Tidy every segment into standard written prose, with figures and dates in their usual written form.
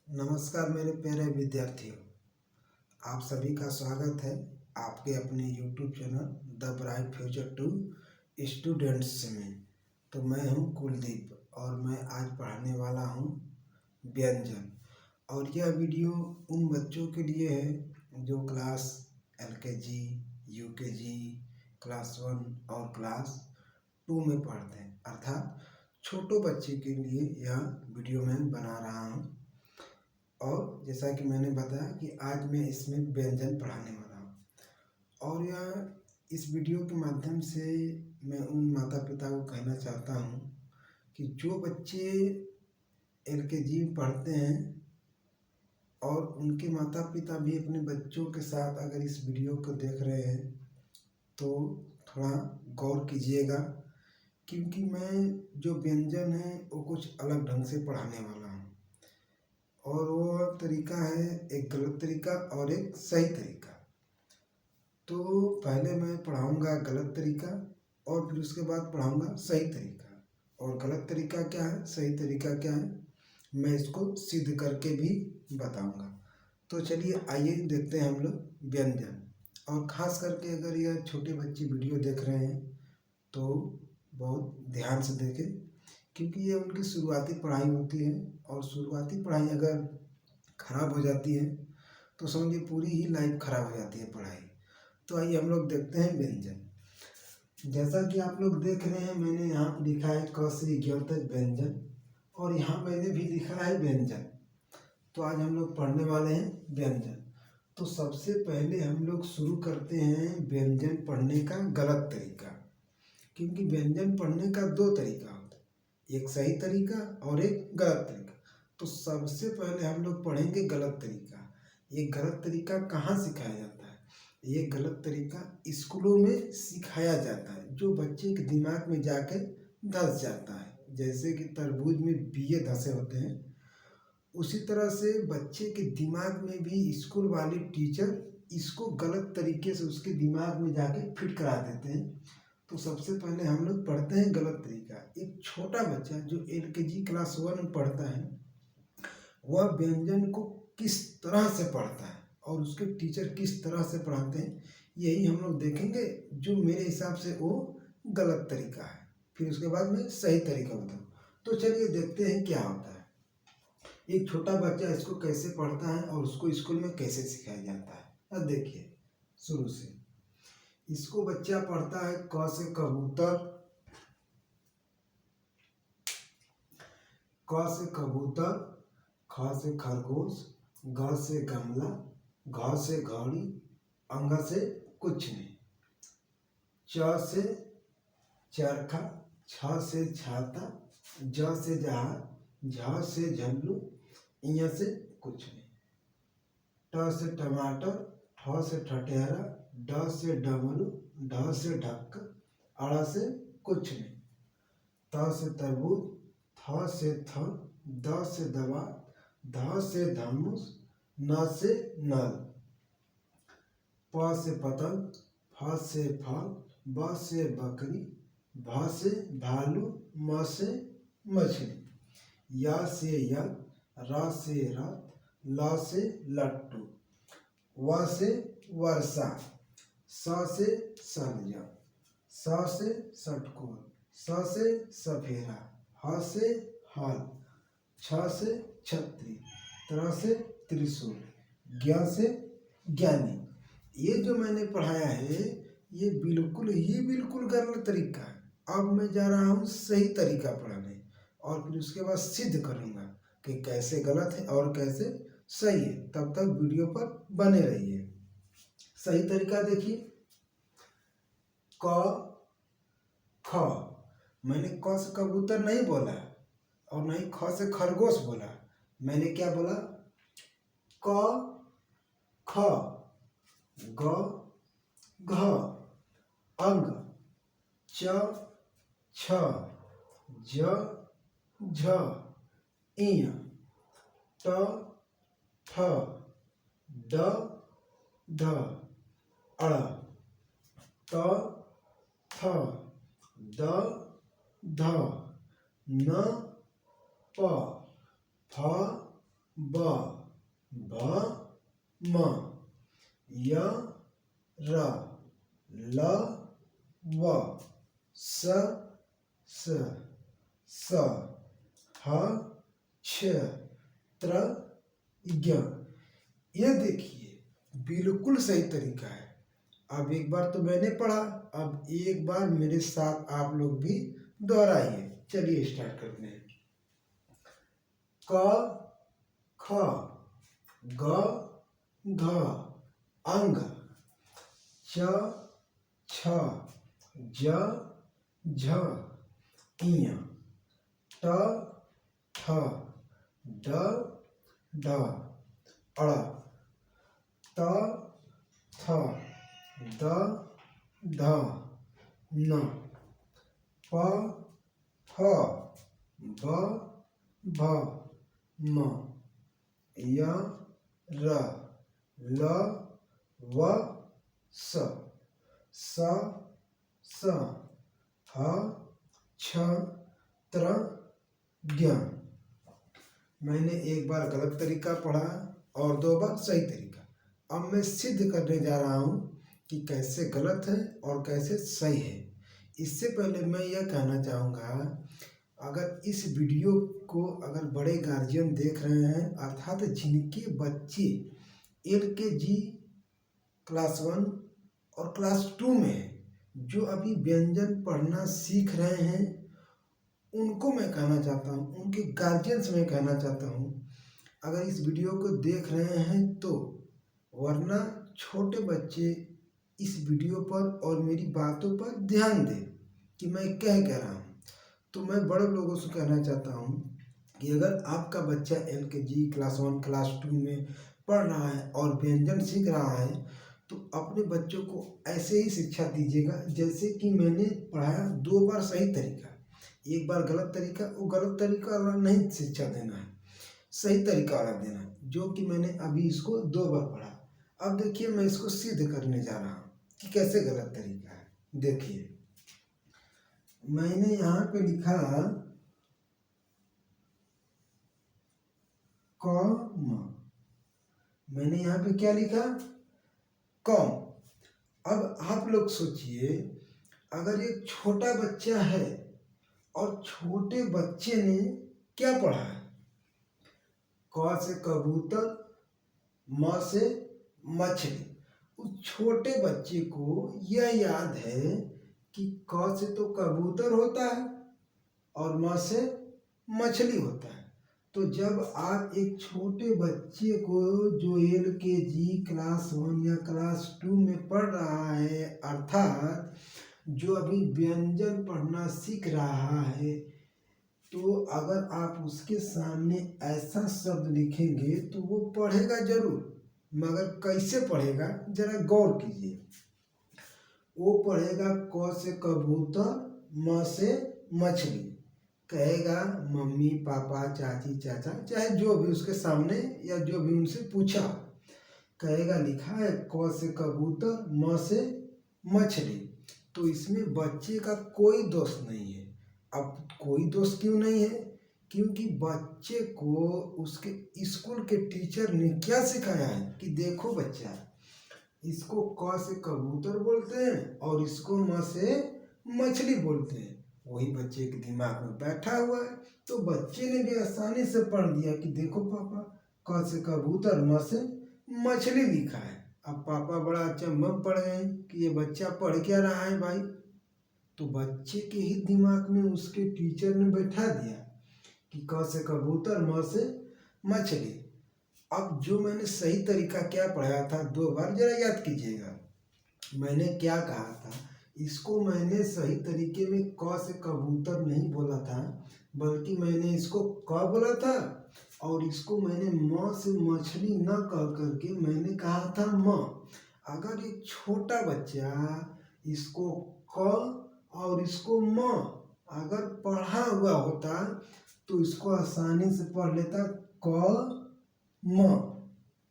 नमस्कार मेरे प्यारे विद्यार्थियों, आप सभी का स्वागत है आपके अपने YouTube channel the bright future to students में। तो मैं हूं कुलदीप और मैं आज पढ़ाने वाला हूं व्यंजन। और यह वीडियो उन बच्चों के लिए है जो क्लास LKG, UKG, क्लास 1 और क्लास 2 में पढ़ते हैं, अर्थात छोटो बच्चे के लिए यह वीडियो मैं बना रहा हूँ। और जैसा कि मैंने बताया कि आज मैं इसमें व्यंजन पढ़ाने वाला हूँ। और इस वीडियो के माध्यम से मैं उन माता पिता को कहना चाहता हूँ कि जो बच्चे LKG में पढ़ते हैं और उनके माता पिता भी अपने बच्चों के साथ अगर इस वीडियो को देख रहे हैं तो थोड़ा गौर कीजिएगा, क्योंकि मैं जो व्यंजन है वो कुछ अलग ढंग से पढ़ाने वाला हूँ। और वो तरीका है एक गलत तरीका और एक सही तरीका। तो पहले मैं पढ़ाऊंगा गलत तरीका और फिर उसके बाद पढ़ाऊंगा सही तरीका। और गलत तरीका क्या है, सही तरीका क्या है, मैं इसको सिद्ध करके भी बताऊंगा। तो चलिए आइए देखते हैं हम लोग व्यंजन। और ख़ास करके अगर यह छोटे बच्चे वीडियो देख रहे हैं तो बहुत ध्यान से देखें, क्योंकि ये उनकी शुरुआती पढ़ाई होती है। और शुरुआती पढ़ाई अगर ख़राब हो जाती है तो समझिए पूरी ही लाइफ ख़राब हो जाती है पढ़ाई। तो आइए हम लोग देखते हैं व्यंजन। जैसा कि आप लोग देख रहे हैं, मैंने यहाँ पर लिखा है क से 11 तक व्यंजन, और यहाँ मैंने भी लिखा है व्यंजन। तो आज हम लोग पढ़ने वाले हैं व्यंजन। तो सबसे पहले हम लोग शुरू करते हैं व्यंजन पढ़ने का गलत तरीका, क्योंकि व्यंजन पढ़ने का दो तरीका होता है, एक सही तरीका और एक गलत तरीका। तो सबसे पहले हम लोग पढ़ेंगे गलत तरीका। ये गलत तरीका कहाँ सिखाया जाता है? ये गलत तरीका स्कूलों में सिखाया जाता है, जो बच्चे के दिमाग में जाकर धंस जाता है। जैसे कि तरबूज में बीए धंसे होते हैं, उसी तरह से बच्चे के दिमाग में भी स्कूल वाले टीचर इसको गलत तरीके से उसके दिमाग में जाके फिट करा देते हैं। तो सबसे पहले हम लोग पढ़ते हैं गलत तरीका। एक छोटा बच्चा जो LKG क्लास 1 में पढ़ता है, वह व्यंजन को किस तरह से पढ़ता है और उसके टीचर किस तरह से पढ़ाते हैं, यही हम लोग देखेंगे, जो मेरे हिसाब से वो गलत तरीका है। फिर उसके बाद मैं सही तरीका बताऊँ। तो चलिए देखते हैं क्या होता है। एक छोटा बच्चा इसको कैसे पढ़ता है और उसको स्कूल में कैसे सिखाया जाता है। अब देखिए शुरू से। इसको बच्चा पढ़ता है क से कबूतर, क से कबूतर, ख से खरगोश, ग से गमला, घ से घड़ी, अंग से कुछ नहीं, च से चरखा, छ से छाता, ज से जहाज, झ से झल्लू, इ से कुछ नहीं, ट से टमाटर, ठ से ठठेरा, ड से डमरू, ढ से ढक्कन, अड़ से कुछ नहीं, त से तरबूज, थ से थन, द से दवा, ध से धनुष, न से नल, प से पतंग, फ से फल, ब से बकरी, भ से भालू, म से मछली, या से यल, र से रथ, ल से लट्टू, व से वर्षा, स से सलजम, स से षटकोर, स से सफेरा, ह से हल, छ से छतरी, त्र से त्रिशूल, ज्ञ से ज्ञानी। ये जो मैंने पढ़ाया है ये बिल्कुल गलत तरीका है। अब मैं जा रहा हूँ सही तरीका पढ़ाने, और फिर उसके बाद सिद्ध करूँगा कि कैसे गलत है और कैसे सही है। तब तक वीडियो पर बने रहिए। सही तरीका देखिए, क ख। मैंने क से कबूतर नहीं बोला और नहीं ख से खरगोश बोला, मैंने क्या बोला? क ख, ग घ, अंग, च छ, ज झ, इं, ट ठ, ड ढ, अड़, त थ, द ध, न प, फ ब भ म य र ल व स स ह छ त्र ज्ञ। ये देखिए बिल्कुल सही तरीका है। अब एक बार तो मैंने पढ़ा, अब एक बार मेरे साथ आप लोग भी दोहराइए। चलिए स्टार्ट करते हैं। क ख ग घ अंग च छ ज झ इय ट ठ ड ढ अड़ त थ द ध न प फ ब भ म य र ल व स स ह छ त्र ज्ञ। मैंने एक बार गलत तरीका पढ़ा और 2 बार सही तरीका। अब मैं सिद्ध करने जा रहा हूँ कि कैसे गलत है और कैसे सही है। इससे पहले मैं यह कहना चाहूँगा, अगर इस वीडियो को अगर बड़े गार्जियन देख रहे हैं, अर्थात जिनके बच्चे LKG क्लास 1 और क्लास 2 में है, जो अभी व्यंजन पढ़ना सीख रहे हैं, उनको मैं कहना चाहता हूँ, उनके गार्जियन से मैं कहना चाहता हूँ, अगर इस वीडियो को देख रहे हैं तो, वरना छोटे बच्चे इस वीडियो पर और मेरी बातों पर ध्यान दें कि मैं क्या कह रहा हूँ। तो मैं बड़े लोगों से कहना चाहता हूँ कि अगर आपका बच्चा LKG क्लास 1 क्लास 2 में पढ़ रहा है और व्यंजन सीख रहा है, तो अपने बच्चों को ऐसे ही शिक्षा दीजिएगा जैसे कि मैंने पढ़ाया। 2 बार सही तरीका, एक बार गलत तरीका। वो गलत तरीका वाला नहीं शिक्षा देना है, सही तरीका वाला देना है, जो कि मैंने अभी इसको 2 बार पढ़ा। अब देखिए मैं इसको सिद्ध करने जा रहा हूँ कि कैसे गलत तरीका है। देखिए मैंने यहाँ पे लिखा कॉम, मैंने यहाँ पे क्या लिखा? कॉम। अब आप लोग सोचिए, अगर एक छोटा बच्चा है और छोटे बच्चे ने क्या पढ़ा है? क से कबूतर, म से मछली। उस छोटे बच्चे को यह याद है कि क से तो कबूतर होता है और म से मछली होता है। तो जब आप एक छोटे बच्चे को जो LKG क्लास 1 या क्लास 2 में पढ़ रहा है, अर्थात जो अभी व्यंजन पढ़ना सीख रहा है, तो अगर आप उसके सामने ऐसा शब्द लिखेंगे तो वो पढ़ेगा जरूर, मगर कैसे पढ़ेगा जरा गौर कीजिए। वो पढ़ेगा क से कबूतर, म से मछली, कहेगा मम्मी पापा चाची चाचा, चाहे जो भी उसके सामने या जो भी उनसे पूछा, कहेगा लिखा है क से कबूतर, म से मछली। तो इसमें बच्चे का कोई दोष नहीं है। अब कोई दोष क्यों नहीं है? क्योंकि बच्चे को उसके स्कूल के टीचर ने क्या सिखाया है कि देखो बच्चा, इसको क से कबूतर बोलते हैं और इसको म से मछली बोलते हैं। वही बच्चे के दिमाग में बैठा हुआ है, तो बच्चे ने भी आसानी से पढ़ दिया कि देखो पापा, क से कबूतर, म से मछली लिखा है। अब पापा बड़ा अचंभव में पड़ गए कि ये बच्चा पढ़ क्या रहा है भाई। तो बच्चे के ही दिमाग में उसके टीचर ने बैठा दिया कि क से कबूतर, म से मछली। अब जो मैंने सही तरीका क्या पढ़ाया था, 2 बार जरा याद कीजिएगा। मैंने क्या कहा था, इसको मैंने सही तरीके में क से कबूतर नहीं बोला था, बल्कि मैंने इसको क बोला था और इसको मैंने म से मछली न कह करके मैंने कहा था म। अगर एक छोटा बच्चा इसको क और इसको म अगर पढ़ा हुआ होता तो इसको आसानी से पढ़ लेता क म।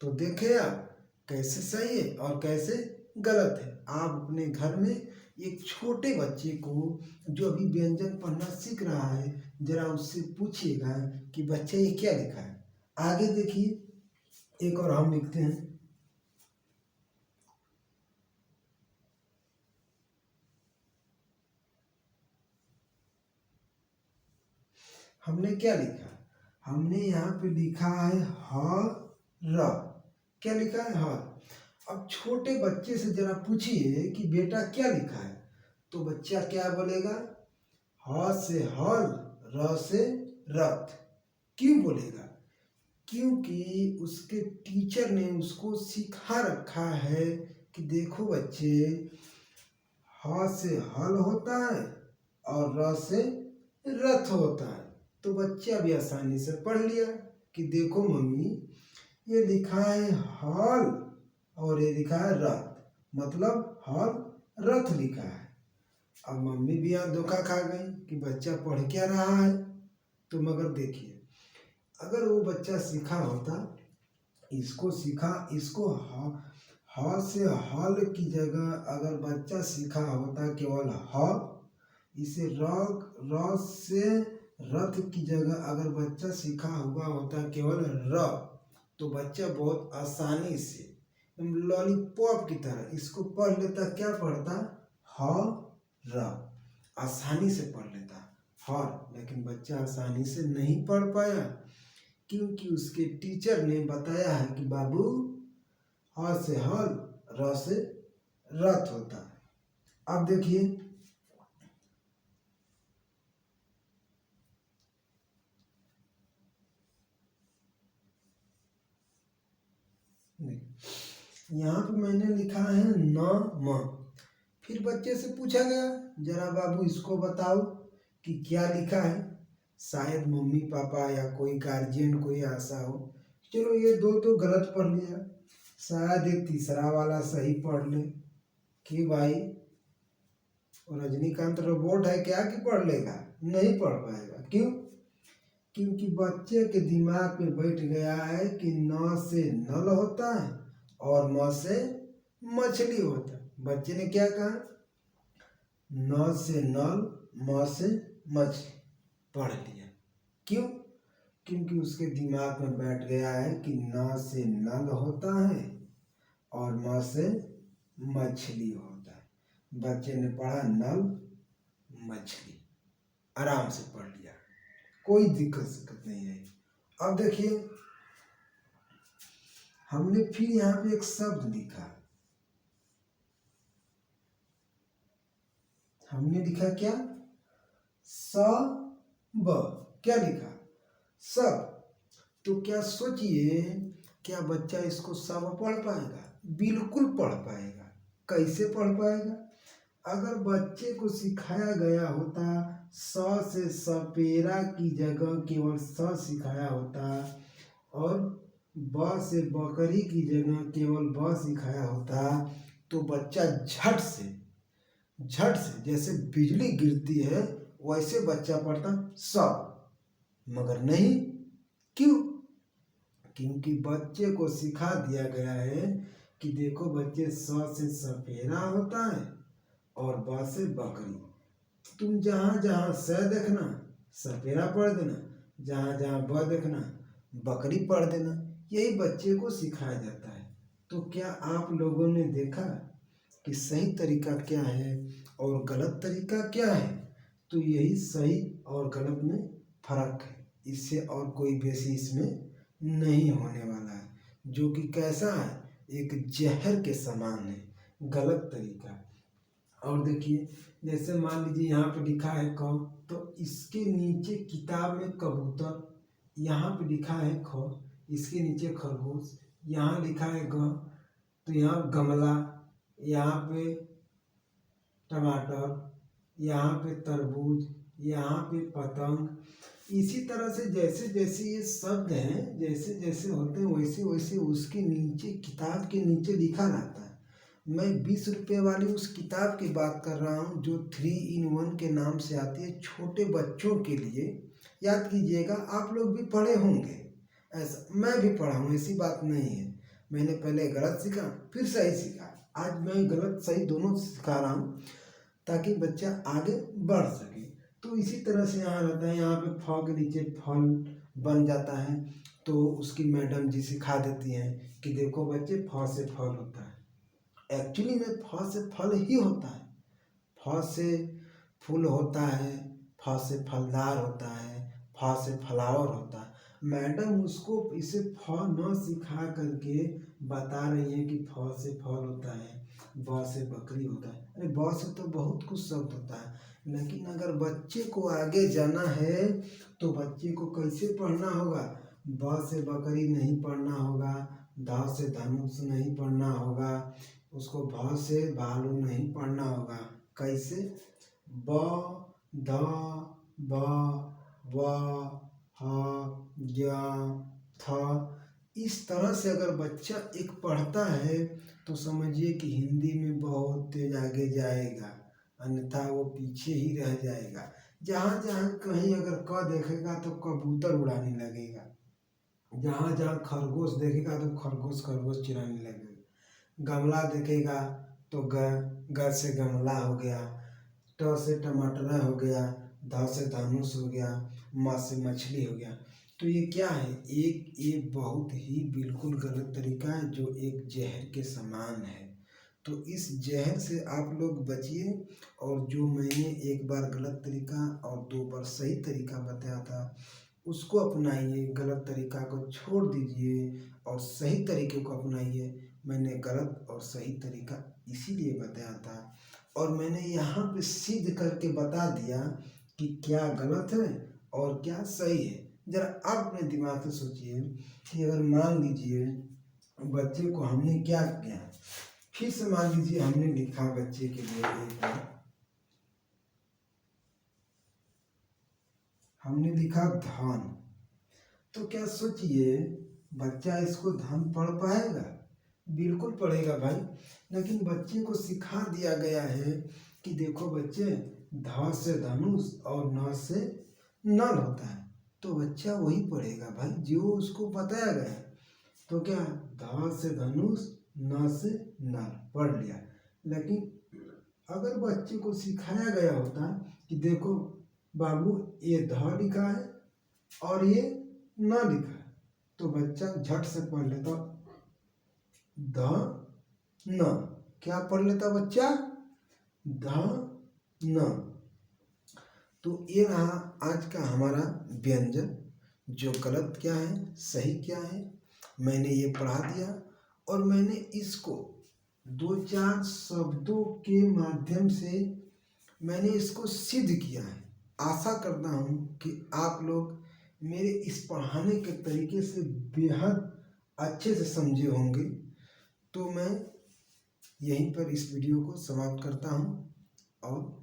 तो देखे आप कैसे सही है और कैसे गलत है। आप अपने घर में एक छोटे बच्चे को जो अभी व्यंजन पढ़ना सीख रहा है, जरा उससे पूछिएगा कि बच्चा ये क्या लिखा है। आगे देखिए, एक और हम लिखते हैं। हमने क्या लिखा? हमने यहाँ पे लिखा है ह र। क्या लिखा है? ह। अब छोटे बच्चे से जरा पूछिए कि बेटा क्या लिखा है, तो बच्चा क्या बोलेगा? ह से हल, र से रथ। क्यों बोलेगा? क्योंकि उसके टीचर ने उसको सिखा रखा है कि देखो बच्चे, ह से हल होता है और र से रथ होता है। तो बच्चा भी आसानी से पढ़ लिया कि देखो मम्मी, ये लिखा है हल और ये लिखा है रथ, मतलब हल रथ लिखा है। अब मम्मी भी यहाँ धोखा खा गई कि बच्चा पढ़ क्या रहा है। तो मगर देखिए, अगर वो बच्चा सीखा होता, इसको सीखा, इसको ह से हल की जगह अगर बच्चा सीखा होता केवल ह, इसे र से रथ की जगह अगर बच्चा सीखा हुआ होता केवल र, तो बच्चा बहुत आसानी से लॉलीपॉप की तरह इसको पढ़ लेता। क्या पढ़ता? ह र, आसानी से पढ़ लेता हर। लेकिन बच्चा आसानी से नहीं पढ़ पाया क्योंकि उसके टीचर ने बताया है कि बाबू, ह से हल, र से रथ होता है। अब देखिए, यहाँ पे मैंने लिखा है न म। फिर बच्चे से पूछा गया, जरा बाबू इसको बताओ कि क्या लिखा है। शायद मम्मी पापा या कोई गार्जियन कोई ऐसा हो, चलो ये दो तो गलत पढ़ लिया, शायद एक तीसरा वाला सही पढ़ ले कि भाई रजनीकांत रोबोट है क्या कि पढ़ लेगा? नहीं पढ़ पाएगा। क्यों? क्योंकि बच्चे के दिमाग में बैठ गया है कि न से नल होता है और म से मछली होता है। बच्चे ने क्या कहा? न से नल, म से मछली पढ़ लिया। क्यों? क्योंकि उसके दिमाग में बैठ गया है कि न से नल होता है और म से मछली होता है। बच्चे ने पढ़ा नल मछली, आराम से पढ़ लिया, कोई दिक्कत नहीं है। अब देखिए, हमने फिर यहाँ पे एक शब्द लिखा। हमने लिखा क्या? सब। क्या लिखा? सब। तो क्या सोचिए, क्या बच्चा इसको सब पढ़ पाएगा? बिल्कुल पढ़ पाएगा। कैसे पढ़ पाएगा? अगर बच्चे को सिखाया गया होता स से सपेरा की जगह केवल स सिखाया होता और ब से बकरी की जगह केवल ब सिखाया होता, तो बच्चा झट से जैसे बिजली गिरती है वैसे बच्चा पढ़ता सब। मगर नहीं। क्यों? क्योंकि बच्चे को सिखा दिया गया है कि देखो बच्चे, स से सपेरा होता है और ब से बकरी। तुम जहाँ जहाँ स देखना सपेरा पढ़ देना, जहाँ जहाँ ब देखना बकरी पढ़ देना। यही बच्चे को सिखाया जाता है। तो क्या आप लोगों ने देखा कि सही तरीका क्या है और गलत तरीका क्या है? तो यही सही और गलत में फर्क है, इससे और कोई बेसी इसमें नहीं होने वाला है। जो कि कैसा है? एक जहर के समान है, गलत तरीका। और देखिए, जैसे मान लीजिए यहाँ पे लिखा है क, तो इसके नीचे किताब में कबूतर, यहाँ पे लिखा है ख, इसके नीचे खरगोश, यहाँ लिखा है ग, तो यहाँ गमला, यहाँ पे टमाटर, यहाँ पे तरबूज, यहाँ पे पतंग। इसी तरह से जैसे जैसे ये शब्द हैं, जैसे जैसे होते हैं वैसे वैसे उसके नीचे, किताब के नीचे लिखा रहता है। मैं 20 रुपये वाली उस किताब की बात कर रहा हूँ जो 3 in 1 के नाम से आती है, छोटे बच्चों के लिए। याद कीजिएगा, आप लोग भी पढ़े होंगे, ऐसा मैं भी पढ़ा हूँ, ऐसी बात नहीं है। मैंने पहले गलत सीखा फिर सही सीखा, आज मैं गलत सही दोनों सिखा रहा हूँ ताकि बच्चा आगे बढ़ सके। तो इसी तरह से यहाँ रहता है, यहाँ पे फ के नीचे फल बन जाता है, तो उसकी मैडम जी सिखा देती हैं कि देखो बच्चे, फ से फल होता है। एक्चुअली में फ से फल ही होता है। फ से फूल होता है, फ से फलदार होता है, फ से फ्लावर होता है। मैडम उसको इसे फ न सिखा करके बता रही हैं कि फ से फल होता है, ब से बकरी होता है। अरे ब से तो बहुत कुछ शब्द होता है, लेकिन अगर बच्चे को आगे जाना है तो बच्चे को कैसे पढ़ना होगा? ब से बकरी नहीं पढ़ना होगा, ध से धनुष नहीं पढ़ना होगा, उसको भ से भालू नहीं पढ़ना होगा। कैसे? ब, ध, ब, व, ह, य, थ। इस तरह से अगर बच्चा एक पढ़ता है तो समझिए कि हिंदी में बहुत तेज आगे जाएगा, अन्यथा वो पीछे ही रह जाएगा। जहाँ जहाँ कहीं अगर क देखेगा तो कबूतर उड़ाने लगेगा, जहाँ जहाँ खरगोश देखेगा तो खरगोश खरगोश चिल्लाने लगेगा। गमला देखेगा तो ग से गमला हो गया, ट से टमाटर हो गया, ध से धनुष हो गया, म से मछली हो गया। तो ये क्या है? ये बहुत ही बिल्कुल गलत तरीका है, जो एक जहर के समान है। तो इस जहर से आप लोग बचिए, और जो मैंने एक बार गलत तरीका और 2 बार सही तरीका बताया था उसको अपनाइए। गलत तरीका को छोड़ दीजिए और सही तरीके को अपनाइए। मैंने गलत और सही तरीका इसीलिए बताया था, और मैंने यहाँ पे सिद्ध करके बता दिया कि क्या गलत है और क्या सही है। जरा आप अपने दिमाग से सोचिए कि अगर मान लीजिए बच्चे को हमने क्या किया, फिर से मान लीजिए हमने लिखा बच्चे के लिए एक बार, हमने लिखा धन। तो क्या सोचिए बच्चा इसको धन पढ़ पाएगा? बिल्कुल पढ़ेगा भाई। लेकिन बच्चे को सिखा दिया गया है कि देखो बच्चे, ध से धनुष और न से नल होता है, तो बच्चा वही पढ़ेगा भाई जो उसको बताया गया है। तो क्या, ध से धनुष न से नल पढ़ लिया। लेकिन अगर बच्चे को सिखाया गया होता कि देखो बाबू, ये ध लिखा है और ये न लिखा है, तो बच्चा झट से पढ़ लेता ध न। क्या पढ़ लेता बच्चा? ध न। तो ये रहा आज का हमारा व्यंजन। जो गलत क्या है, सही क्या है, मैंने ये पढ़ा दिया, और मैंने इसको 2-4 शब्दों के माध्यम से मैंने इसको सिद्ध किया है। आशा करता हूँ कि आप लोग मेरे इस पढ़ाने के तरीके से बेहद अच्छे से समझे होंगे। तो मैं यहीं पर इस वीडियो को समाप्त करता हूँ, और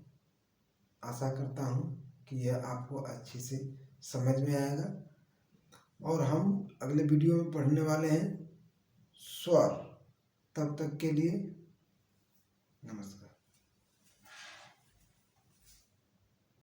आशा करता हूँ कि यह आपको अच्छे से समझ में आएगा। और हम अगले वीडियो में पढ़ने वाले हैं स्वर। तब तक के लिए नमस्कार।